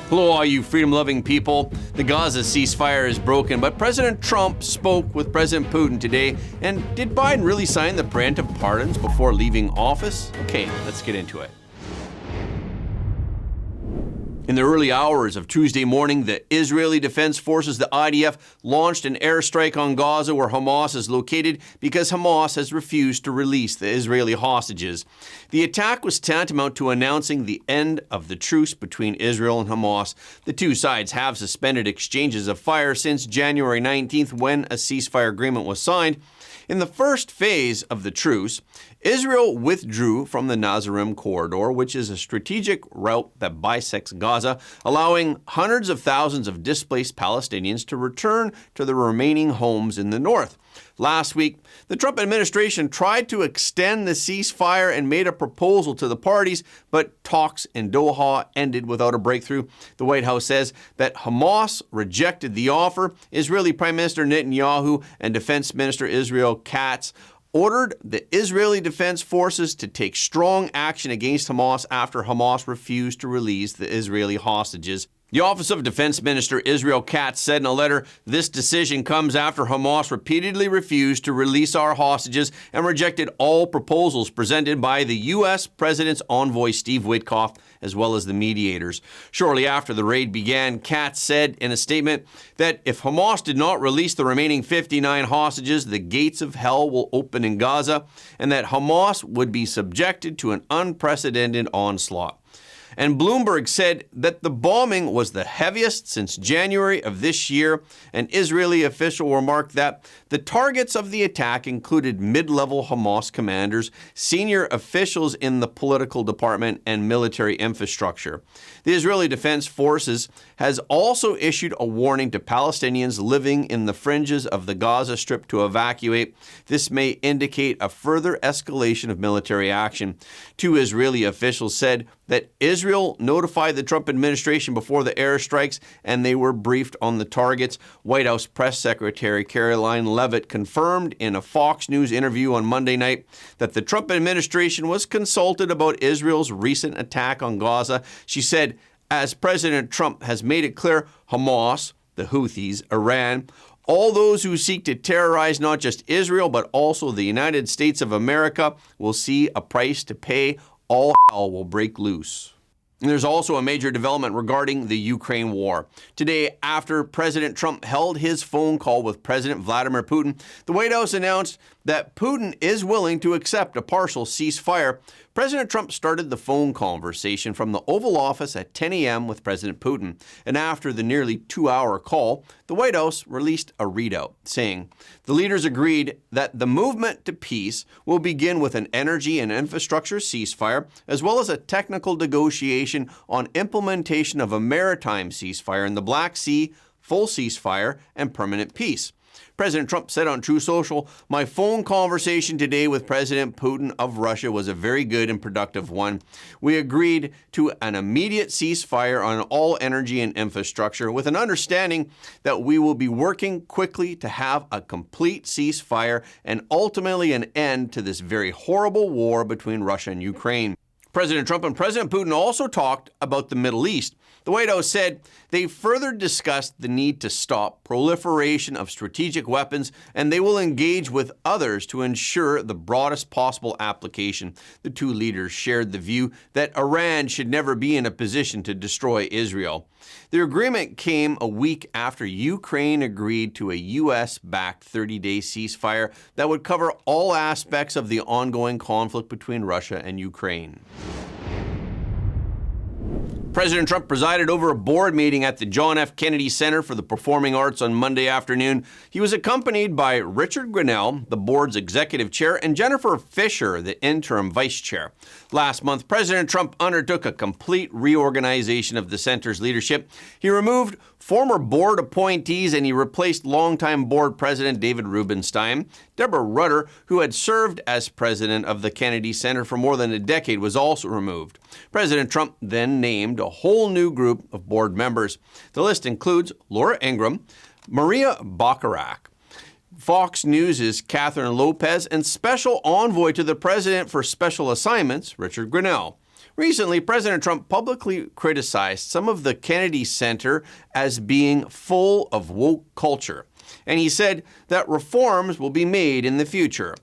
Hello, all you freedom-loving people. The Gaza ceasefire is broken, but President Trump spoke with President Putin today. And did Biden really sign the preemptive pardons before leaving office? Okay, let's get into it. In the early hours of Tuesday morning, the Israeli Defense Forces, the IDF, launched an airstrike on Gaza where Hamas is located because Hamas has refused to release the Israeli hostages. The attack was tantamount to announcing the end of the truce between Israel and Hamas. The two sides have suspended exchanges of fire since January 19th when a ceasefire agreement was signed. In the first phase of the truce, Israel withdrew from the Nazarene corridor, which is a strategic route that bisects Gaza, allowing hundreds of thousands of displaced Palestinians to return to their remaining homes in the north. Last week, the Trump administration tried to extend the ceasefire and made a proposal to the parties, but talks in Doha ended without a breakthrough. The White House says that Hamas rejected the offer. Israeli Prime Minister Netanyahu and Defense Minister Israel Katz ordered the Israeli Defense Forces to take strong action against Hamas after Hamas refused to release the Israeli hostages. The Office of Defense Minister Israel Katz said in a letter, "This decision comes after Hamas repeatedly refused to release our hostages and rejected all proposals presented by the U.S. President's envoy Steve Witkoff, as well as the mediators." Shortly after the raid began, Katz said in a statement that if Hamas did not release the remaining 59 hostages, the gates of hell will open in Gaza, and that Hamas would be subjected to an unprecedented onslaught. And Bloomberg said that the bombing was the heaviest since January of this year. An Israeli official remarked that the targets of the attack included mid-level Hamas commanders, senior officials in the political department, and military infrastructure. The Israeli Defense Forces has also issued a warning to Palestinians living in the fringes of the Gaza Strip to evacuate. This may indicate a further escalation of military action. Two Israeli officials said that Israel notified the Trump administration before the airstrikes, and they were briefed on the targets. White House Press Secretary Caroline Leavitt confirmed in a Fox News interview on Monday night that the Trump administration was consulted about Israel's recent attack on Gaza. She said, as President Trump has made it clear, Hamas, the Houthis, Iran, all those who seek to terrorize not just Israel, but also the United States of America will see a price to pay. All hell will break loose. And there's also a major development regarding the Ukraine war. Today, after President Trump held his phone call with President Vladimir Putin, the White House announced that Putin is willing to accept a partial ceasefire. President Trump started the phone conversation from the Oval Office at 10 a.m. with President Putin. And after the nearly 2-hour call, the White House released a readout saying the leaders agreed that the movement to peace will begin with an energy and infrastructure ceasefire, as well as a technical negotiation on implementation of a maritime ceasefire in the Black Sea, full ceasefire, and permanent peace. President Trump said on True Social, "My phone conversation today with President Putin of Russia was a very good and productive one. We agreed to an immediate ceasefire on all energy and infrastructure with an understanding that we will be working quickly to have a complete ceasefire and ultimately an end to this very horrible war between Russia and Ukraine." President Trump and President Putin also talked about the Middle East. The White House said they further discussed the need to stop proliferation of strategic weapons, and they will engage with others to ensure the broadest possible application. The two leaders shared the view that Iran should never be in a position to destroy Israel. The agreement came a week after Ukraine agreed to a U.S.-backed 30-day ceasefire that would cover all aspects of the ongoing conflict between Russia and Ukraine. President Trump presided over a board meeting at the John F. Kennedy Center for the Performing Arts on Monday afternoon. He was accompanied by Richard Grenell, the board's executive chair, and Jennifer Fisher, the interim vice chair. Last month, President Trump undertook a complete reorganization of the center's leadership. He removed former board appointees and he replaced longtime board president David Rubenstein. Deborah Rutter, who had served as president of the Kennedy Center for more than a decade, was also removed. President Trump then named a whole new group of board members. The list includes Laura Ingraham, Maria Bacharach, Fox News' Catherine Lopez, and special envoy to the president for special assignments, Richard Grenell. Recently, President Trump publicly criticized some of the Kennedy Center as being full of woke culture, and he said that reforms will be made in the future.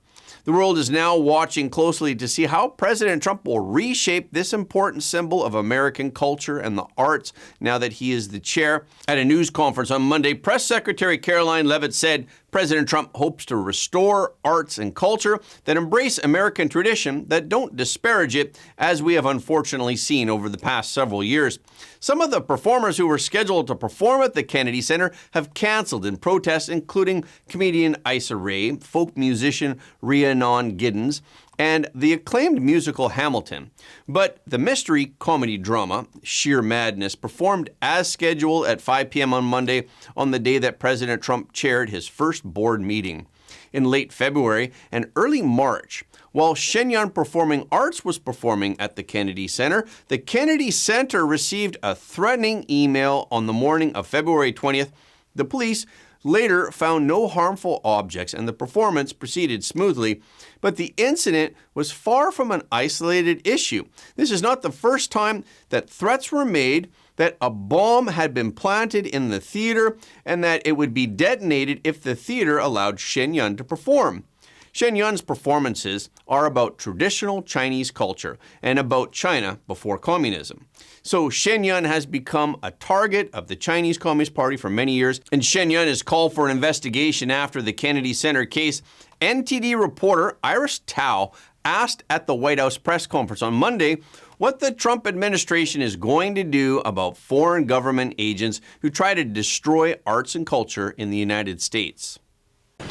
The world is now watching closely to see how President Trump will reshape this important symbol of American culture and the arts now that he is the chair. At a news conference on Monday, Press Secretary Caroline Leavitt said President Trump hopes to restore arts and culture that embrace American tradition, that don't disparage it, as we have unfortunately seen over the past several years. Some of the performers who were scheduled to perform at the Kennedy Center have canceled in protest, including comedian Issa Rae, folk musician Rhiannon Giddens, and the acclaimed musical Hamilton. But the mystery comedy drama, Sheer Madness, performed as scheduled at 5 p.m. on Monday, on the day that President Trump chaired his first board meeting. In late February and early March, while Shenyang Performing Arts was performing at the Kennedy Center, the Kennedy Center received a threatening email on the morning of February 20th. The police later found no harmful objects and the performance proceeded smoothly, but the incident was far from an isolated issue. This is not the first time that threats were made that a bomb had been planted in the theater and that it would be detonated if the theater allowed Shenyang to perform. Shenyang's performances are about traditional Chinese culture and about China before communism. So Shenyang has become a target of the Chinese Communist Party for many years, and Shenyang has called for an investigation after the Kennedy Center case. NTD reporter Iris Tao asked at the White House press conference on Monday what the Trump administration is going to do about foreign government agents who try to destroy arts and culture in the United States.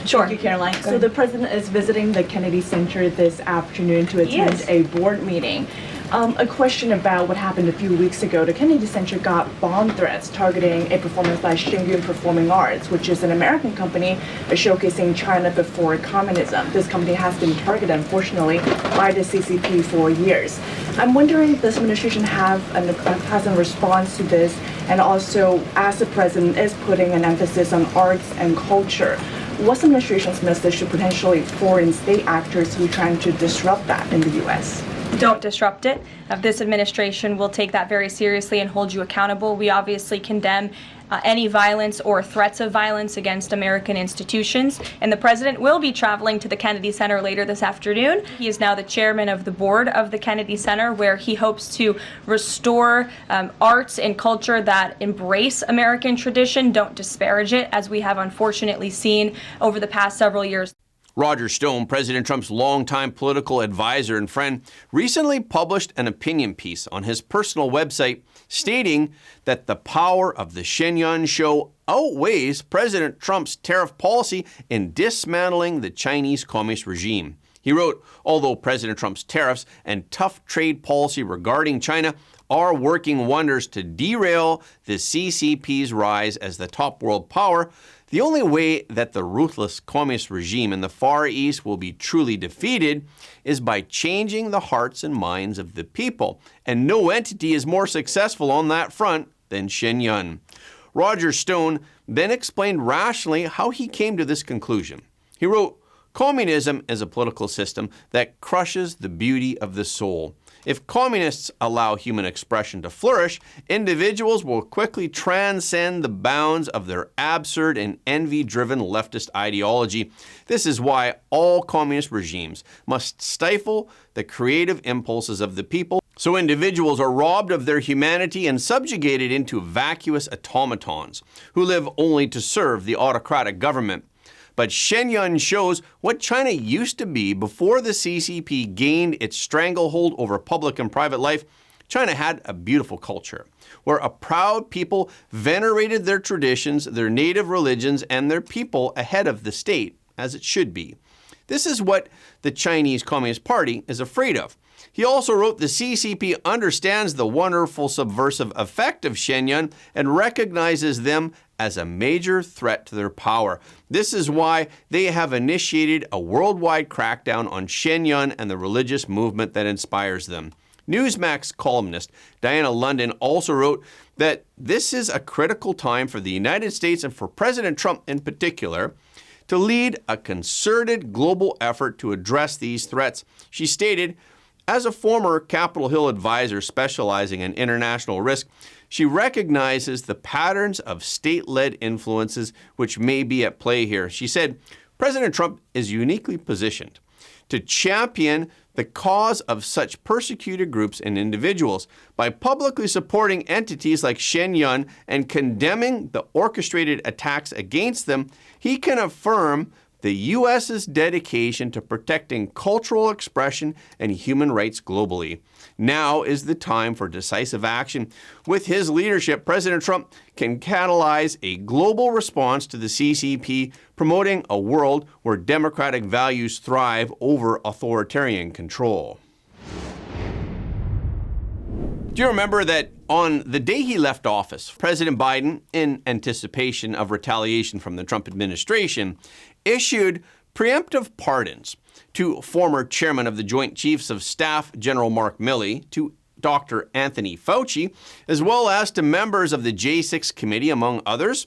Sure. Thank you, Caroline. So the president is visiting the Kennedy Center this afternoon to attend a board meeting. A question about what happened a few weeks ago. The Kennedy Center got bomb threats targeting a performance by Shenyang Performing Arts, which is an American company showcasing China before communism. This company has been targeted, unfortunately, by the CCP for years. I'm wondering if this administration has a response to this, and also as the president is putting an emphasis on arts and culture, what's the administration's message to potentially foreign state actors who are trying to disrupt that in the U.S.? Don't disrupt it. This administration will take that very seriously and hold you accountable. We obviously condemn any violence or threats of violence against American institutions. And the president will be traveling to the Kennedy Center later this afternoon. He is now the chairman of the board of the Kennedy Center, where he hopes to restore arts and culture that embrace American tradition, don't disparage it, as we have unfortunately seen over the past several years. Roger Stone, President Trump's longtime political advisor and friend, recently published an opinion piece on his personal website stating that the power of the Shenyang show outweighs President Trump's tariff policy in dismantling the Chinese Communist regime. He wrote, although President Trump's tariffs and tough trade policy regarding China are working wonders to derail the CCP's rise as the top world power, the only way that the ruthless communist regime in the Far East will be truly defeated is by changing the hearts and minds of the people. And no entity is more successful on that front than Shenyang. Roger Stone then explained rationally how he came to this conclusion. He wrote, communism is a political system that crushes the beauty of the soul. If communists allow human expression to flourish, individuals will quickly transcend the bounds of their absurd and envy-driven leftist ideology. This is why all communist regimes must stifle the creative impulses of the people, so individuals are robbed of their humanity and subjugated into vacuous automatons who live only to serve the autocratic government. But Shenyang shows what China used to be before the CCP gained its stranglehold over public and private life. China had a beautiful culture, where a proud people venerated their traditions, their native religions, and their people ahead of the state, as it should be. This is what the Chinese Communist Party is afraid of. He also wrote the CCP understands the wonderful subversive effect of Shenyang and recognizes them as a major threat to their power. This is why they have initiated a worldwide crackdown on Shenyang and the religious movement that inspires them. Newsmax columnist Diana London also wrote that this is a critical time for the United States and for President Trump in particular to lead a concerted global effort to address these threats. She stated, As a former Capitol Hill advisor specializing in international risk, she recognizes the patterns of state-led influences which may be at play here. She said, President Trump is uniquely positioned to champion the cause of such persecuted groups and individuals by publicly supporting entities like Shenyang and condemning the orchestrated attacks against them. He can affirm the U.S.'s dedication to protecting cultural expression and human rights globally. Now is the time for decisive action. With his leadership, President Trump can catalyze a global response to the CCP, promoting a world where democratic values thrive over authoritarian control. Do you remember that on the day he left office, President Biden, in anticipation of retaliation from the Trump administration, issued preemptive pardons to former chairman of the Joint Chiefs of Staff, General Mark Milley, to Dr. Anthony Fauci, as well as to members of the J6 committee, among others.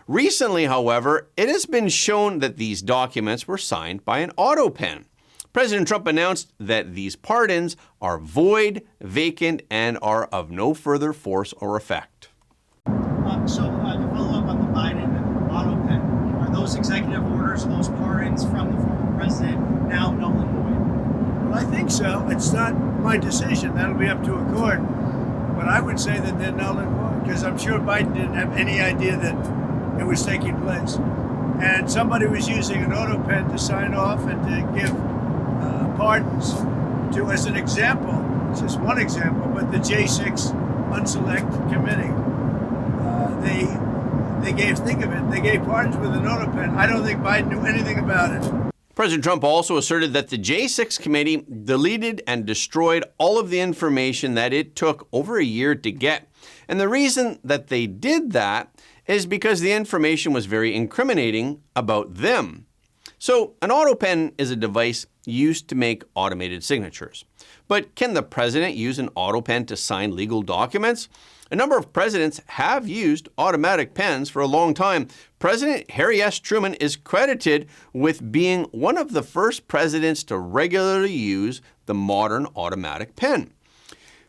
Recently, however, it has been shown that these documents were signed by an auto pen. President Trump announced that these pardons are void, vacant, and are of no further force or effect. So to follow up on the Biden auto pen, are those executive orders, those pardons from the former president now null and void? Well, I think so. It's not my decision. That'll be up to a court. But I would say that they're null and void because I'm sure Biden didn't have any idea that it was taking place. And somebody was using an auto pen to sign off and to give pardons to, as an example, it's just one example, but the J6 Unselect Committee. They gave, think of it, they gave pardons with an auto pen. I don't think Biden knew anything about it. President Trump also asserted that the J6 committee deleted and destroyed all of the information that it took over a year to get. And the reason that they did that is because the information was very incriminating about them. So an auto pen is a device used to make automated signatures. But can the president use an auto pen to sign legal documents? A number of presidents have used automatic pens for a long time. President Harry S. Truman is credited with being one of the first presidents to regularly use the modern automatic pen.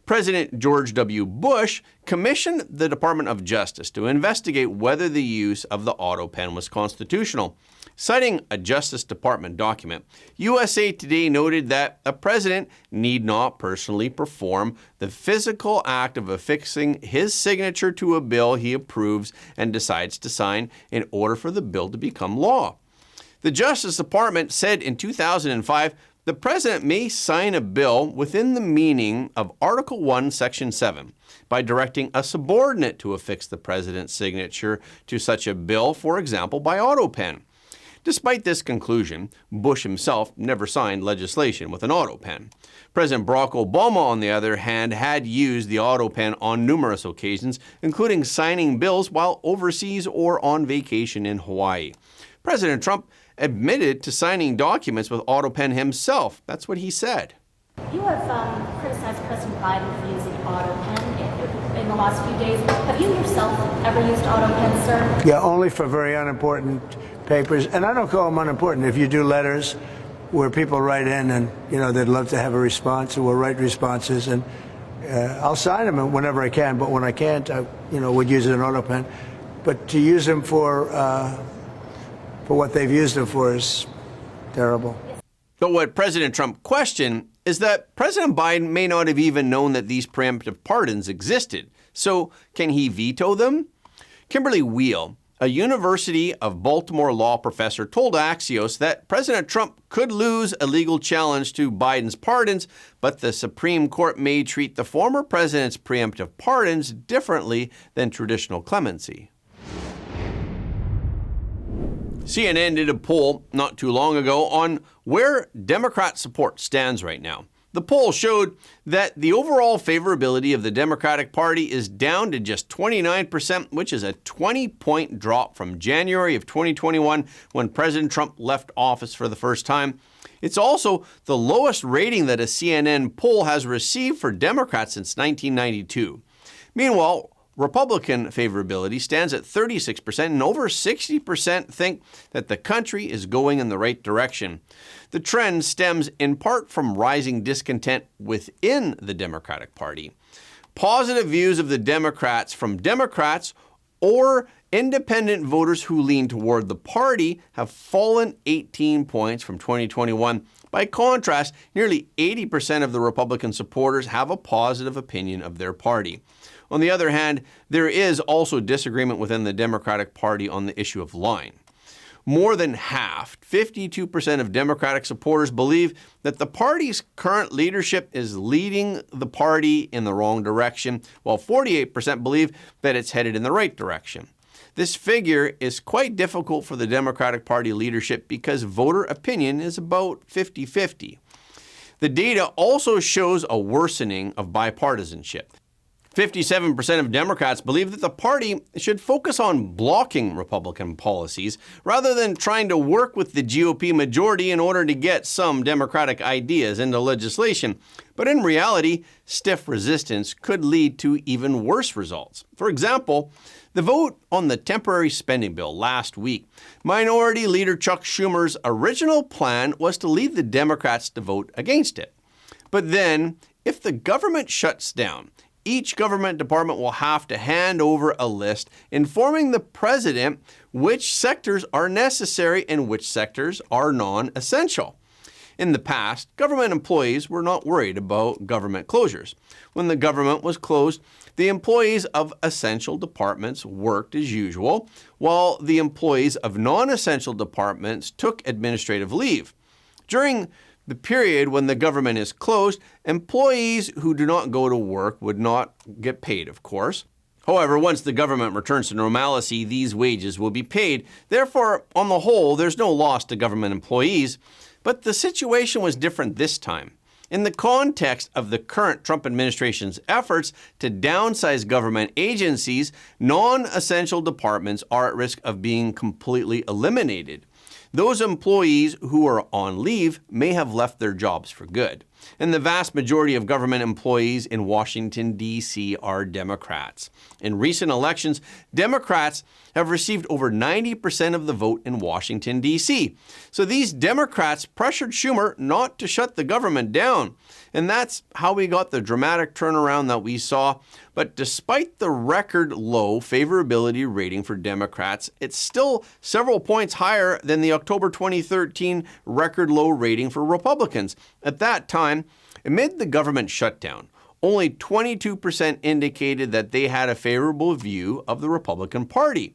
President George W. Bush commissioned the Department of Justice to investigate whether the use of the auto pen was constitutional. Citing a Justice Department document, USA Today noted that a president need not personally perform the physical act of affixing his signature to a bill he approves and decides to sign in order for the bill to become law. The Justice Department said in 2005, the president may sign a bill within the meaning of Article 1, Section 7 by directing a subordinate to affix the president's signature to such a bill, for example, by auto pen. Despite this conclusion, Bush himself never signed legislation with an auto pen. President Barack Obama, on the other hand, had used the auto pen on numerous occasions, including signing bills while overseas or on vacation in Hawaii. President Trump admitted to signing documents with auto pen himself. That's what he said. You have criticized President Biden for using auto pen in the last few days. Have you yourself ever used auto pen, sir? Yeah, only for very unimportant papers. And I don't call them unimportant. If you do letters where people write in and, they'd love to have a response, and we'll write responses, and I'll sign them whenever I can. But when I can't, I, would use an auto pen. But to use them for what they've used them for is terrible. But what President Trump questioned is that President Biden may not have even known that these preemptive pardons existed. So can he veto them? Kimberly Wheel, a University of Baltimore law professor, told Axios that President Trump could lose a legal challenge to Biden's pardons, but the Supreme Court may treat the former president's preemptive pardons differently than traditional clemency. CNN did a poll not too long ago on where Democrat support stands right now. The poll showed that the overall favorability of the Democratic Party is down to just 29%, which is a 20-point drop from January of 2021 when President Trump left office for the first time. It's also the lowest rating that a CNN poll has received for Democrats since 1992. Meanwhile, Republican favorability stands at 36%, and over 60% think that the country is going in the right direction. The trend stems in part from rising discontent within the Democratic Party. Positive views of the Democrats from Democrats or independent voters who lean toward the party have fallen 18 points from 2021. By contrast, nearly 80% of the Republican supporters have a positive opinion of their party. On the other hand, there is also disagreement within the Democratic Party on the issue of lying. More than half, 52% of Democratic supporters believe that the party's current leadership is leading the party in the wrong direction, while 48% believe that it's headed in the right direction. This figure is quite difficult for the Democratic Party leadership because voter opinion is about 50-50. The data also shows a worsening of bipartisanship. 57% of Democrats believe that the party should focus on blocking Republican policies rather than trying to work with the GOP majority in order to get some Democratic ideas into legislation. But in reality, stiff resistance could lead to even worse results. For example, the vote on the temporary spending bill last week, Minority Leader Chuck Schumer's original plan was to lead the Democrats to vote against it. But then, if the government shuts down, each government department will have to hand over a list informing the president which sectors are necessary and which sectors are non-essential. In the past, government employees were not worried about government closures. When the government was closed, the employees of essential departments worked as usual, while the employees of non-essential departments took administrative leave. During the period when the government is closed, employees who do not go to work would not get paid, of course. However, once the government returns to normalcy, these wages will be paid. Therefore, on the whole, there's no loss to government employees. But the situation was different this time. In the context of the current Trump administration's efforts to downsize government agencies, non-essential departments are at risk of being completely eliminated. Those employees who are on leave may have left their jobs for good. And the vast majority of government employees in Washington, D.C. are Democrats. In recent elections, Democrats have received over 90% of the vote in Washington, D.C. So these Democrats pressured Schumer not to shut the government down. And that's how we got the dramatic turnaround that we saw. But despite the record low favorability rating for Democrats, it's still several points higher than the October 2013 record low rating for Republicans. At that time, amid the government shutdown, only 22% indicated that they had a favorable view of the Republican Party.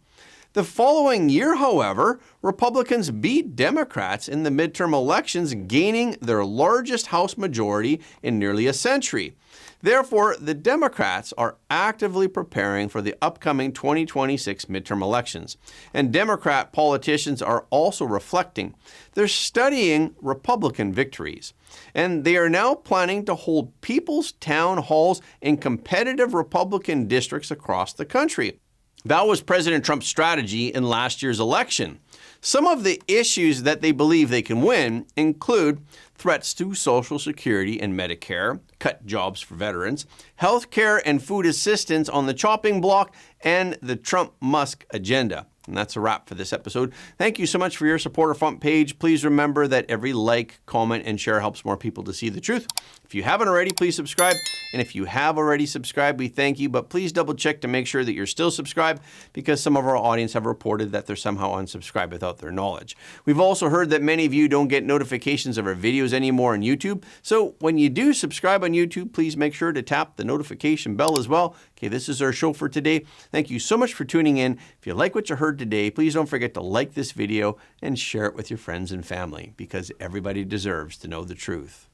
The following year, however, Republicans beat Democrats in the midterm elections, gaining their largest House majority in nearly a century. Therefore, the Democrats are actively preparing for the upcoming 2026 midterm elections. And Democrat politicians are also reflecting. They're studying Republican victories. And they are now planning to hold people's town halls in competitive Republican districts across the country. That was President Trump's strategy in last year's election. Some of the issues that they believe they can win include threats to Social Security and Medicare, cut jobs for veterans, health care and food assistance on the chopping block, and the Trump-Musk agenda. And that's a wrap for this episode. Thank you so much for your support of Front Page. Please remember that every like, comment, and share helps more people to see the truth. If you haven't already, please subscribe. And if you have already subscribed, we thank you. But please double check to make sure that you're still subscribed, because some of our audience have reported that they're somehow unsubscribed without their knowledge. We've also heard that many of you don't get notifications of our videos anymore on YouTube. So when you do subscribe on YouTube, please make sure to tap the notification bell as well. Okay, this is our show for today. Thank you so much for tuning in. If you like what you heard today, please don't forget to like this video and share it with your friends and family, because everybody deserves to know the truth.